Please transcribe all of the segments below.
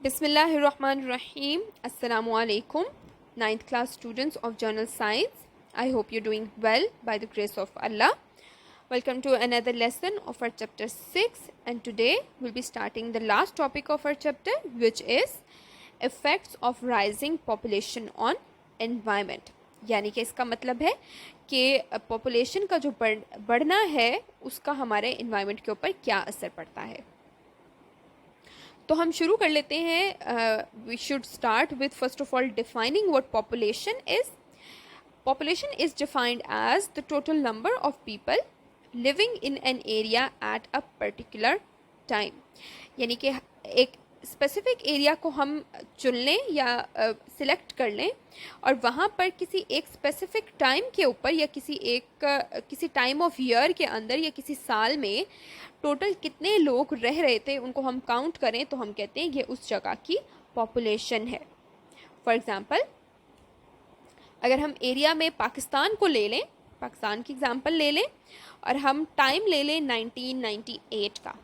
Bismillahirrahmanirrahim. Assalamu alaikum. Ninth class students of Journal Science. I hope you're doing well by the grace of Allah. Welcome to another lesson of our chapter 6, and today we'll be starting the last topic of our chapter, which is effects of rising population on environment. यानी कि इसका मतलब है कि population का जो बढ़ना है उसका हमारे इन्वायरमेंट के ऊपर क्या असर पड़ता है। तो हम शुरू कर लेते हैं। We should start with first of all defining what population is. Population is defined as the total number of people living in an area at a particular time. यानी कि एक स्पेसिफिक एरिया को हम चुन लें या सिलेक्ट कर लें और वहाँ पर किसी एक स्पेसिफिक टाइम के ऊपर या किसी टाइम ऑफ ईयर के अंदर या किसी साल में टोटल कितने लोग रह रहे थे उनको हम काउंट करें तो हम कहते हैं ये उस जगह की पॉपुलेशन है। फॉर एग्ज़ाम्पल, अगर हम एरिया में पाकिस्तान को ले लें, पाकिस्तान की एग्ज़ाम्पल ले लें और हम टाइम ले लें 1998 का।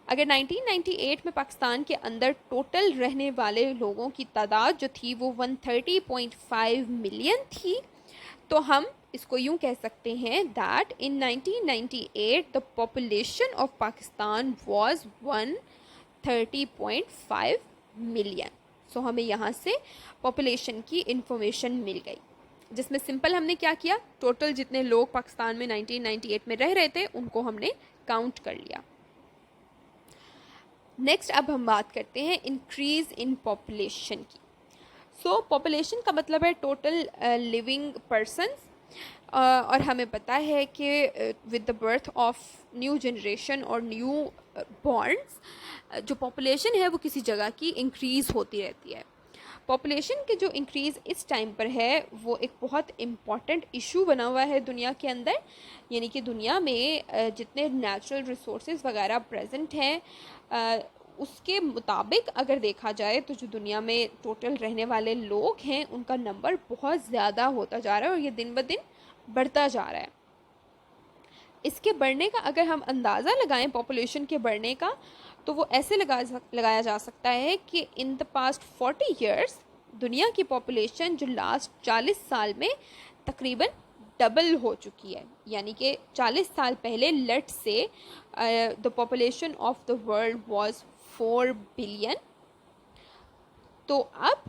अगर 1998 में पाकिस्तान के अंदर टोटल रहने वाले लोगों की तादाद जो थी वो 130.5 मिलियन थी, तो हम इसको यूँ कह सकते हैं that in 1998 the population of Pakistan was 130.5 million. So हमें यहाँ से पॉपुलेशन की इंफॉर्मेशन मिल गई, जिसमें सिंपल हमने क्या किया, टोटल जितने लोग पाकिस्तान में 1998 में रह रहे थे उनको हमने काउंट कर लिया। नेक्स्ट अब हम बात करते हैं इंक्रीज इन पॉपुलेशन की। सो पॉपुलेशन का मतलब है टोटल लिविंग पर्सनस, और हमें पता है कि with the birth of new generation और न्यू बॉर्न्स जो पॉपुलेशन है वो किसी जगह की इंक्रीज़ होती रहती है। पॉपुलेशन के जो इंक्रीज़ इस टाइम पर है वो एक बहुत इम्पॉर्टेंट इशू बना हुआ है दुनिया के अंदर। यानी कि दुनिया में जितने नेचुरल रिसोर्सेज वगैरह प्रेजेंट हैं उसके मुताबिक अगर देखा जाए तो जो दुनिया में टोटल रहने वाले लोग हैं उनका नंबर बहुत ज़्यादा होता जा रहा है और ये दिन ब दिन बढ़ता जा रहा है। इसके बढ़ने का अगर हम अंदाज़ा लगाएं पॉपुलेशन के बढ़ने का, तो वो ऐसे लगाया जा सकता है कि इन द पास्ट 40 ईयर्स दुनिया की पॉपुलेशन जो लास्ट 40 साल में तकरीबन डबल हो चुकी है। यानी कि 40 साल पहले लेट से the population of the world was 4 billion, तो अब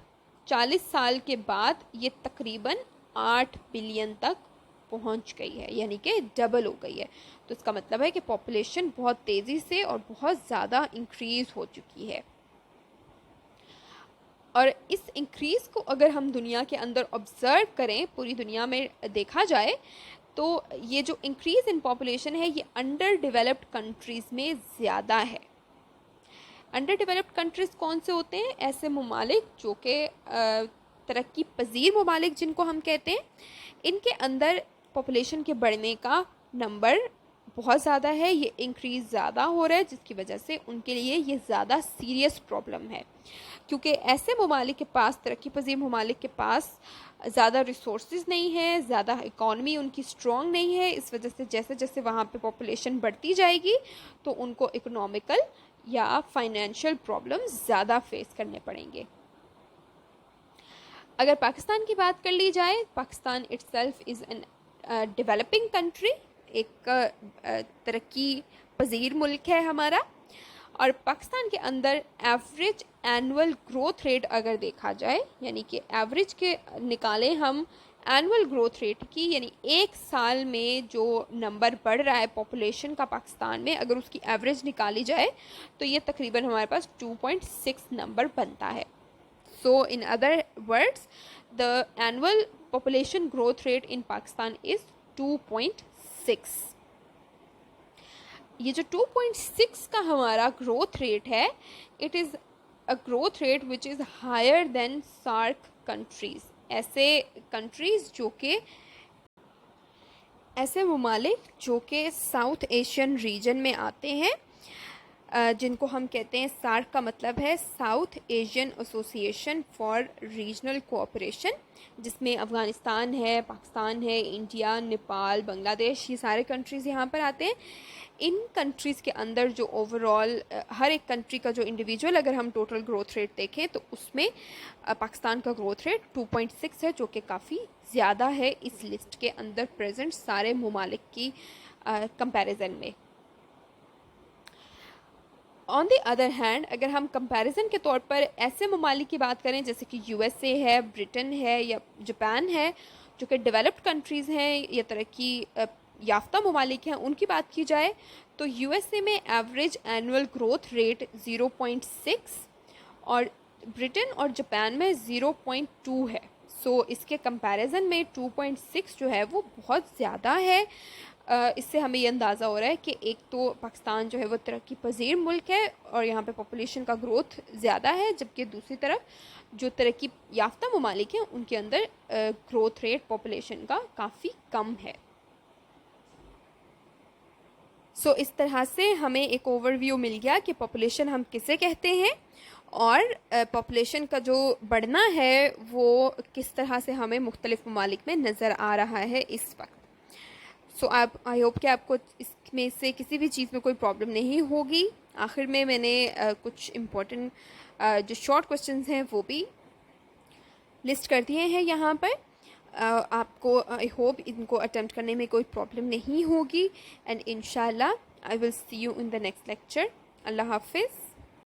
40 साल के बाद ये तकरीबन 8 बिलियन तक पहुंच गई है, यानी कि डबल हो गई है। तो इसका मतलब है कि पॉपुलेशन बहुत तेज़ी से और बहुत ज़्यादा इंक्रीज़ हो चुकी है। और इस इंक्रीज़ को अगर हम दुनिया के अंदर ऑब्ज़र्व करें, पूरी दुनिया में देखा जाए, तो ये जो इंक्रीज़ इन पॉपुलेशन है ये अंडर डेवलप्ड कंट्रीज़ में ज़्यादा है। अंडर डेवलप्ड कंट्रीज़ कौन से होते हैं? ऐसे ममालिक जो कि तरक्की पजीर ममालिक जिनको हम कहते हैं, इनके अंदर पॉपुलेशन के बढ़ने का नंबर बहुत ज़्यादा है, ये इंक्रीज़ ज़्यादा हो रहा है, जिसकी वजह से उनके लिए ये ज़्यादा सीरियस प्रॉब्लम है। क्योंकि ऐसे ममालिक के पास, तरक्की पजीर ममालिक के पास ज़्यादा रिसोर्सेज नहीं है, ज़्यादा इकॉनमी उनकी स्ट्रॉन्ग नहीं है। इस वजह से जैसे जैसे वहाँ पे पॉपुलेशन बढ़ती जाएगी तो उनको इकोनॉमिकल या फाइनेंशियल प्रॉब्लम्स ज़्यादा फेस करने पड़ेंगे। अगर पाकिस्तान की बात कर ली जाए, Pakistan itself is an developing country, एक तरक्की पजीर मुल्क है हमारा। और पाकिस्तान के अंदर एवरेज एनुअल ग्रोथ रेट अगर देखा जाए, यानी कि एवरेज के निकालें हम एनुअल ग्रोथ रेट की, यानी एक साल में जो नंबर बढ़ रहा है पॉपुलेशन का पाकिस्तान में, अगर उसकी एवरेज निकाली जाए तो ये तकरीबन हमारे पास 2.6 नंबर बनता है। So in other words the annual population growth rate in Pakistan is 2.6। ये जो 2.6 का हमारा ग्रोथ रेट है, it is a growth rate which is higher than SAARC countries. ऐसे कंट्रीज़ जो कि ऐसे ममालिक जो कि साउथ एशियन रीजन में आते हैं, जिनको हम कहते हैं सार्क का मतलब है south Asian association for regional cooperation, जिसमें अफ़गानिस्तान है, पाकिस्तान है, इंडिया, नेपाल, बांग्लादेश, ये सारे कंट्रीज़ यहाँ पर आते हैं। इन कंट्रीज़ के अंदर जो ओवरऑल हर एक कंट्री का जो इंडिविजुअल अगर हम टोटल ग्रोथ रेट देखें तो उसमें पाकिस्तान का ग्रोथ रेट 2.6 है, जो कि काफ़ी ज़्यादा है इस लिस्ट के अंदर प्रेजेंट सारे ममालिक की कंपैरिजन में। ऑन द अदर हैंड अगर हम कंपैरिजन के तौर पर ऐसे ममालिक की बात करें जैसे कि यूएसए है, ब्रिटेन है या जापान है, जो कि डेवलप्ड कंट्रीज़ हैं या तरक्की याफ्ता ममालिक हैं, उनकी बात की जाए तो यूएसए में एवरेज एनुअल ग्रोथ रेट 0.6 और ब्रिटेन और जापान में 0.2 है। सो इसके कंपैरिजन में 2.6 जो है वो बहुत ज़्यादा है। इससे हमें ये अंदाज़ा हो रहा है कि एक तो पाकिस्तान जो है वो तरक्की पजीर मुल्क है और यहाँ पे पॉपुलेशन का ग्रोथ ज़्यादा है, जबकि दूसरी तरफ जो तरक्की याफ्ता ममालिक हैं उनके अंदर ग्रोथ रेट पॉपुलेशन का काफ़ी कम है। सो इस तरह से हमें एक ओवरव्यू मिल गया कि पॉपुलेशन हम किसे कहते हैं और पॉपुलेशन का जो बढ़ना है वो किस तरह से हमें मुख्तलिफ ममालिक में नज़र आ रहा है इस वक्त। सो आप आई होप कि आपको इसमें से किसी भी चीज़ में कोई प्रॉब्लम नहीं होगी। आखिर में मैंने कुछ इम्पोर्टेंट जो शॉर्ट क्वेश्चंस हैं वो भी लिस्ट कर दिए हैं यहाँ पर। आपको आई होप इनको अटेम्प्ट करने में कोई प्रॉब्लम नहीं होगी एंड इंशाल्लाह I will see you in the next lecture. अल्लाह हाफिज़।